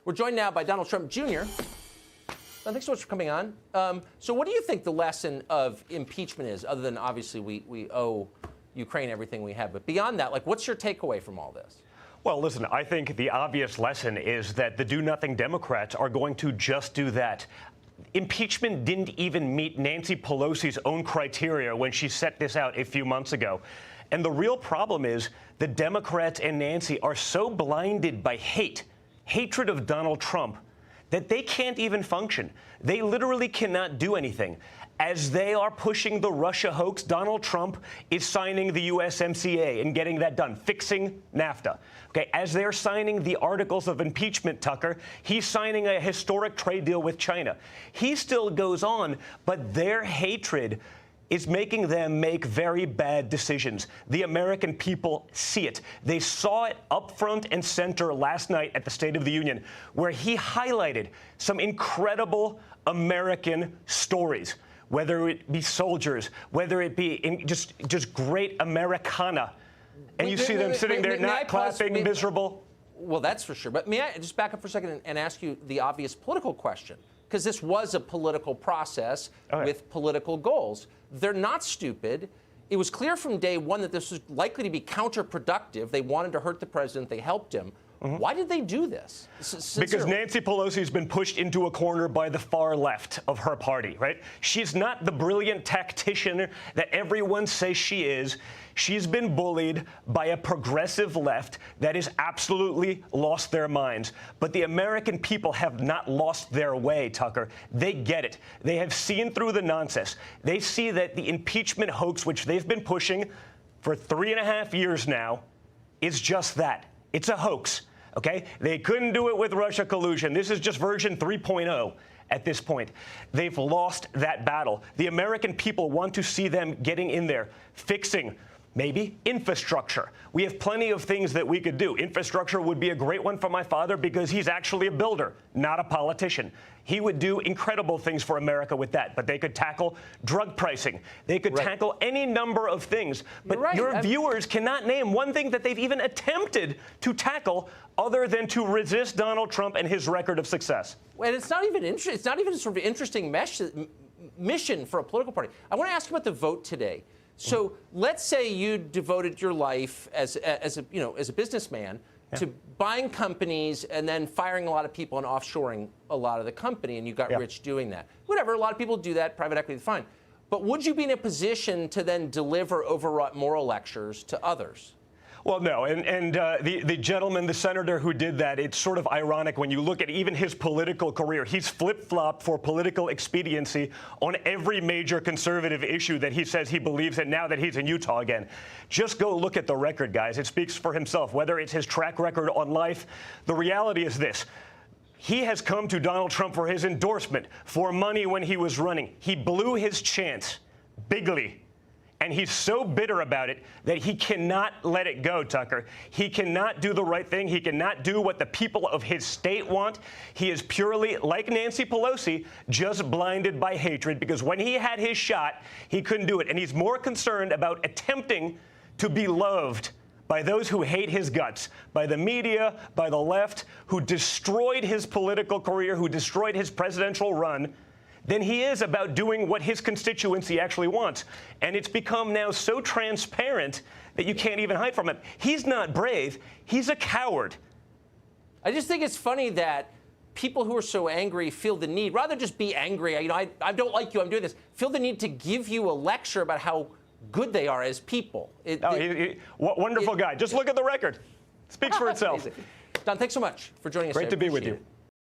We're joined now by Donald Trump Jr. Thanks so much for coming on. So what do you think the lesson of impeachment is, other than obviously we owe Ukraine everything we have? But beyond that, like, what's your takeaway from all this? Well, listen, I think the obvious lesson is that the do-nothing Democrats are going to just do that. Impeachment didn't even meet Nancy Pelosi's own criteria when she set this out a few months ago. And the real problem is the Democrats and Nancy are so blinded by hatred of Donald Trump, that they can't even function. They literally cannot do anything. As they are pushing the Russia hoax, Donald Trump is signing the USMCA and getting that done, fixing NAFTA. Okay, as they're signing the articles of impeachment, Tucker, he's signing a historic trade deal with China. He still goes on, but their hatred is making them make very bad decisions. The American people see it. They saw it up front and center last night at the State of the Union, where he highlighted some incredible American stories, whether it be soldiers, whether it be just great Americana. And you see them sitting there not clapping, miserable. Well, that's for sure. But may I just back up for a second and ask you the obvious political question? Because this was a political process with political goals. They're not stupid. It was clear from day one that this was likely to be counterproductive. They wanted to hurt the president. They helped him. Why did they do this? Because Nancy Pelosi has been pushed into a corner by the far left of her party, right? She's not the brilliant tactician that everyone says she is. She's been bullied by a progressive left that has absolutely lost their minds. But the American people have not lost their way, Tucker. They get it. They have seen through the nonsense. They see that the impeachment hoax, which they've been pushing for 3.5 years now, is just that. It's a hoax. Okay? They couldn't do it with Russia collusion. This is just version 3.0 at this point. They've lost that battle. The American people want to see them getting in there, fixing maybe infrastructure. We have plenty of things that we could do. Infrastructure would be a great one for my father because he's actually a builder, not a politician. He would do incredible things for America with that. But they could tackle drug pricing. They could tackle any number of things. But your viewers cannot name one thing that they've even attempted to tackle other than to resist Donald Trump and his record of success. And it's not even interesting. It's not even sort of an interesting mission for a political party. I want to ask you about the vote today. So let's say you devoted your life as a businessman to buying companies and then firing a lot of people and offshoring a lot of the company, and you got rich doing that. Whatever, a lot of people do that. Private equity, fine. But would you be in a position to then deliver overwrought moral lectures to others? Well, no. And the gentleman, the senator who did that, it's sort of ironic when you look at even his political career. He's flip-flopped for political expediency on every major conservative issue that he says he believes in now that he's in Utah again. Just go look at the record, guys. It speaks for himself, whether it's his track record on life. The reality is this. He has come to Donald Trump for his endorsement, for money when he was running. He blew his chance bigly. And he's so bitter about it that he cannot let it go, Tucker. He cannot do the right thing. He cannot do what the people of his state want. He is purely, like Nancy Pelosi, just blinded by hatred, because when he had his shot, he couldn't do it. And he's more concerned about attempting to be loved by those who hate his guts, by the media, by the left, who destroyed his political career, who destroyed his presidential run, than he is about doing what his constituency actually wants. And it's become now so transparent that you can't even hide from it. He's not brave. He's a coward. I just think it's funny that people who are so angry feel the need, rather than just be angry, I don't like you, I'm doing this, feel the need to give you a lecture about how good they are as people. Wonderful guy. Just look at the record. Speaks for itself. Don, thanks so much for joining us. Great to be with you.